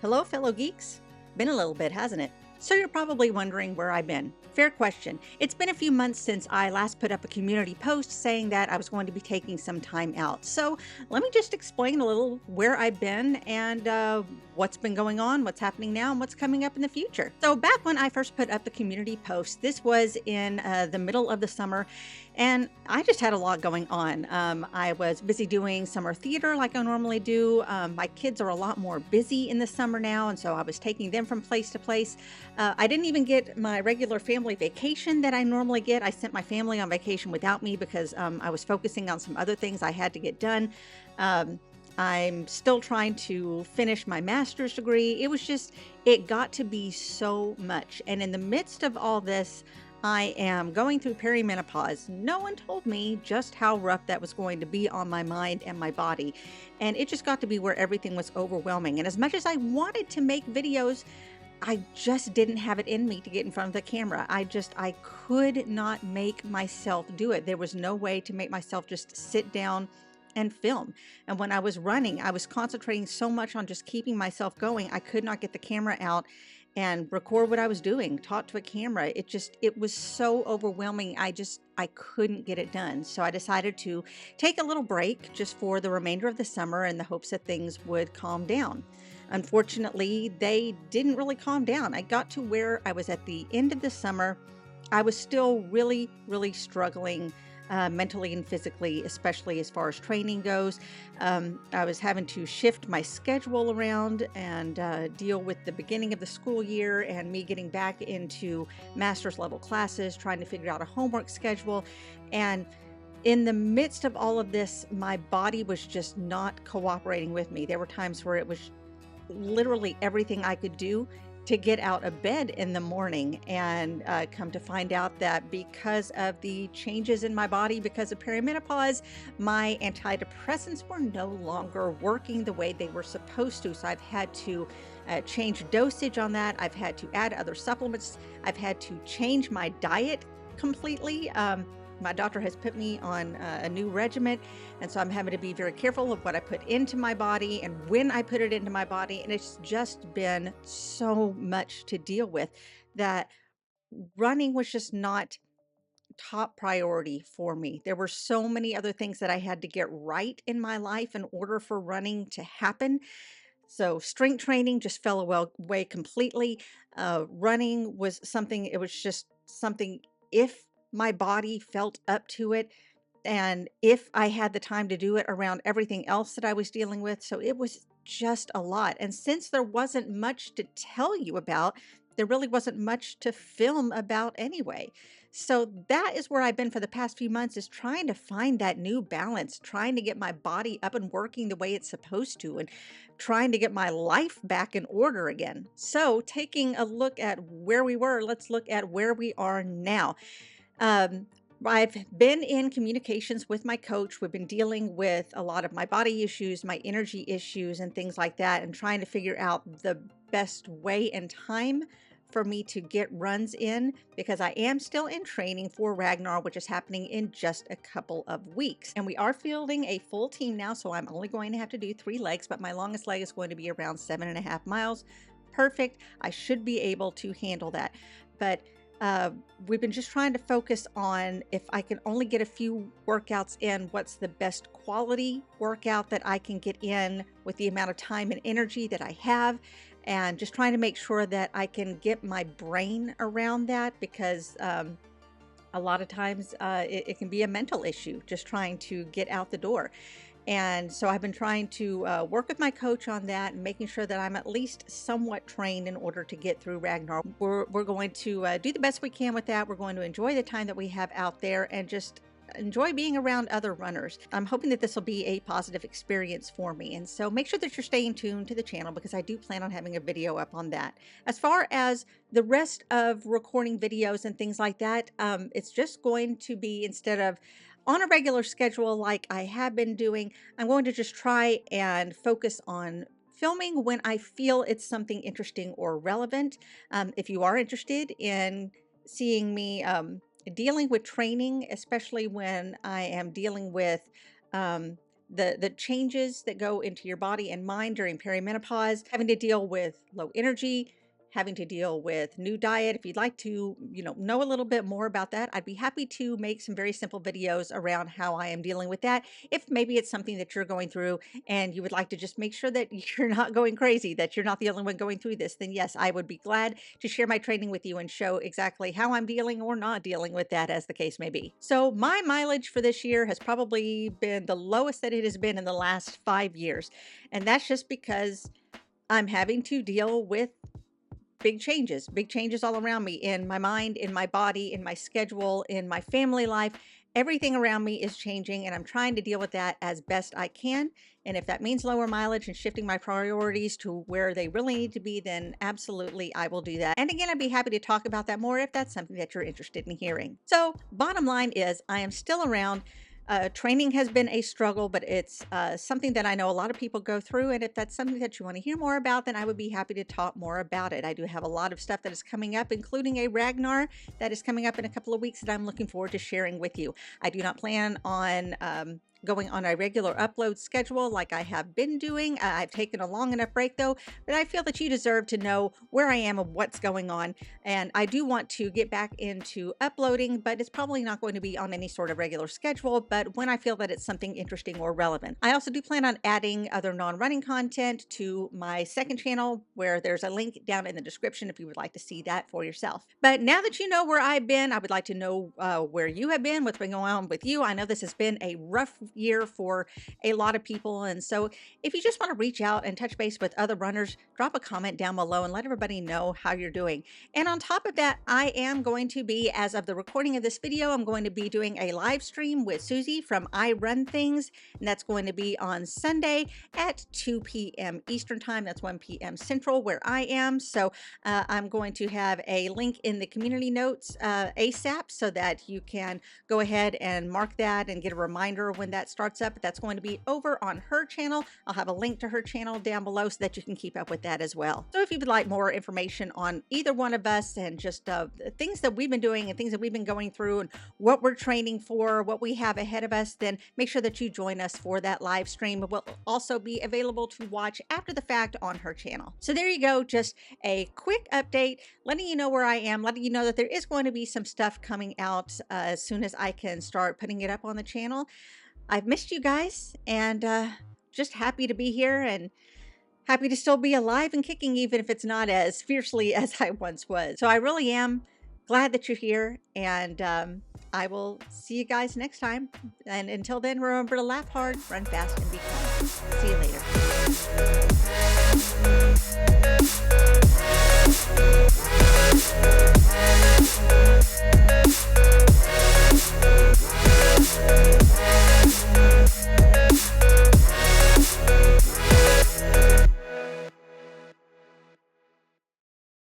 Hello, fellow geeks. Been a little bit, hasn't it? So you're probably wondering where I've been. Fair question. It's been a few months since I last put up a community post saying that I was going to be taking some time out. So let me just explain a little where I've been and what's been going on, what's happening now, and what's coming up in the future. So back when I first put up the community post, this was in the middle of the summer, and I just had a lot going on. I was busy doing summer theater like I normally do. My kids are a lot more busy in the summer now, and so I was taking them from place to place. I didn't even get my regular family vacation that I normally get. I sent my family on vacation without me because I was focusing on some other things I had to get done. Um, I'm still trying to finish my master's degree. It got to be so much. And in the midst of all this, I am going through perimenopause. No one told me just how rough that was going to be on my mind and my body. And it just got to be where everything was overwhelming. And as much as I wanted to make videos, I just didn't have it in me to get in front of the camera. I could not make myself do it. There was no way to make myself just sit down and film. And when I was running, I was concentrating so much on just keeping myself going. I could not get the camera out and record what I was doing, talk to a camera. It was so overwhelming. I couldn't get it done. So I decided to take a little break just for the remainder of the summer in the hopes that things would calm down. Unfortunately, they didn't really calm down. I got to where I was at the end of the summer. I was still really, really struggling mentally and physically, especially as far as training goes. I was having to shift my schedule around and deal with the beginning of the school year and me getting back into master's level classes, trying to figure out a homework schedule. And in the midst of all of this, my body was just not cooperating with me. There were times where it was literally everything I could do to get out of bed in the morning, and come to find out that because of the changes in my body, because of perimenopause, my antidepressants were no longer working the way they were supposed to. So I've had to change dosage on that. I've had to add other supplements. I've had to change my diet completely. My doctor has put me on a new regimen, and so I'm having to be very careful of what I put into my body and when I put it into my body. And it's just been so much to deal with that running was just not top priority for me. There were so many other things that I had to get right in my life in order for running to happen. So strength training just fell away completely. Running was something, it was just something, if my body felt up to it and if I had the time to do it around everything else that I was dealing with. So it was just a lot. And since there wasn't much to tell you about, there really wasn't much to film about anyway. So that is where I've been for the past few months, is trying to find that new balance, trying to get my body up and working the way it's supposed to, and trying to get my life back in order again. So taking a look at where we were, let's look at where we are now. Um, I've been in communications with my coach. We've been dealing with a lot of my body issues, my energy issues, and things like that, and trying to figure out the best way and time for me to get runs in, because I am still in training for Ragnar, which is happening in just a couple of weeks. And we are fielding a full team now, so I'm only going to have to do 3 legs, but my longest leg is going to be around 7.5 miles. Perfect. I should be able to handle that. But we've been just trying to focus on, if I can only get a few workouts in, what's the best quality workout that I can get in with the amount of time and energy that I have, and just trying to make sure that I can get my brain around that, because a lot of times it can be a mental issue just trying to get out the door. And so I've been trying to work with my coach on that and making sure that I'm at least somewhat trained in order to get through Ragnar. We're going to do the best we can with that. We're going to enjoy the time that we have out there and just enjoy being around other runners. I'm hoping that this will be a positive experience for me. And so make sure that you're staying tuned to the channel, because I do plan on having a video up on that. As far as the rest of recording videos and things like that, it's just going to be, instead of on a regular schedule like I have been doing, I'm going to just try and focus on filming when I feel it's something interesting or relevant. If you are interested in seeing me dealing with training, especially when I am dealing with the changes that go into your body and mind during perimenopause, having to deal with low energy, having to deal with new diet. If you'd like to, know a little bit more about that, I'd be happy to make some very simple videos around how I am dealing with that. If maybe it's something that you're going through and you would like to just make sure that you're not going crazy, that you're not the only one going through this, then yes, I would be glad to share my training with you and show exactly how I'm dealing or not dealing with that, as the case may be. So my mileage for this year has probably been the lowest that it has been in the last 5 years. And that's just because I'm having to deal with big changes all around me, in my mind, in my body, in my schedule, in my family life. Everything around me is changing, and I'm trying to deal with that as best I can. And if that means lower mileage and shifting my priorities to where they really need to be, then absolutely I will do that. And again, I'd be happy to talk about that more if that's something that you're interested in hearing. So bottom line is, I am still around. Training has been a struggle, but it's something that I know a lot of people go through. And if that's something that you want to hear more about, then I would be happy to talk more about it. I do have a lot of stuff that is coming up, including a Ragnar that is coming up in a couple of weeks that I'm looking forward to sharing with you. I do not plan on going on a regular upload schedule like I have been doing. I've taken a long enough break though, but I feel that you deserve to know where I am and what's going on. And I do want to get back into uploading, but it's probably not going to be on any sort of regular schedule, but when I feel that it's something interesting or relevant. I also do plan on adding other non-running content to my second channel, where there's a link down in the description if you would like to see that for yourself. But now that you know where I've been, I would like to know where you have been, what's been going on with you. I know this has been a rough year for a lot of people, and so if you just want to reach out and touch base with other runners, drop a comment down below and let everybody know how you're doing. And on top of that, I am going to be, as of the recording of this video, I'm going to be doing a live stream with Susie from I Run Things, and that's going to be on Sunday at 2 p.m. Eastern time. That's 1 p.m. Central where I am. So I'm going to have a link in the community notes ASAP, so that you can go ahead and mark that and get a reminder when that starts up. That's going to be over on her channel. I'll have a link to her channel down below so that you can keep up with that as well. So if you would like more information on either one of us, and just things that we've been doing and things that we've been going through and what we're training for, what we have ahead of us, then make sure that you join us for that live stream. It will also be available to watch after the fact on her channel. So there you go, just a quick update, letting you know where I am, letting you know that there is going to be some stuff coming out as soon as I can start putting it up on the channel. I've missed you guys, and just happy to be here and happy to still be alive and kicking, even if it's not as fiercely as I once was. So I really am glad that you're here, and I will see you guys next time. And until then, remember to laugh hard, run fast, and be kind. See you later.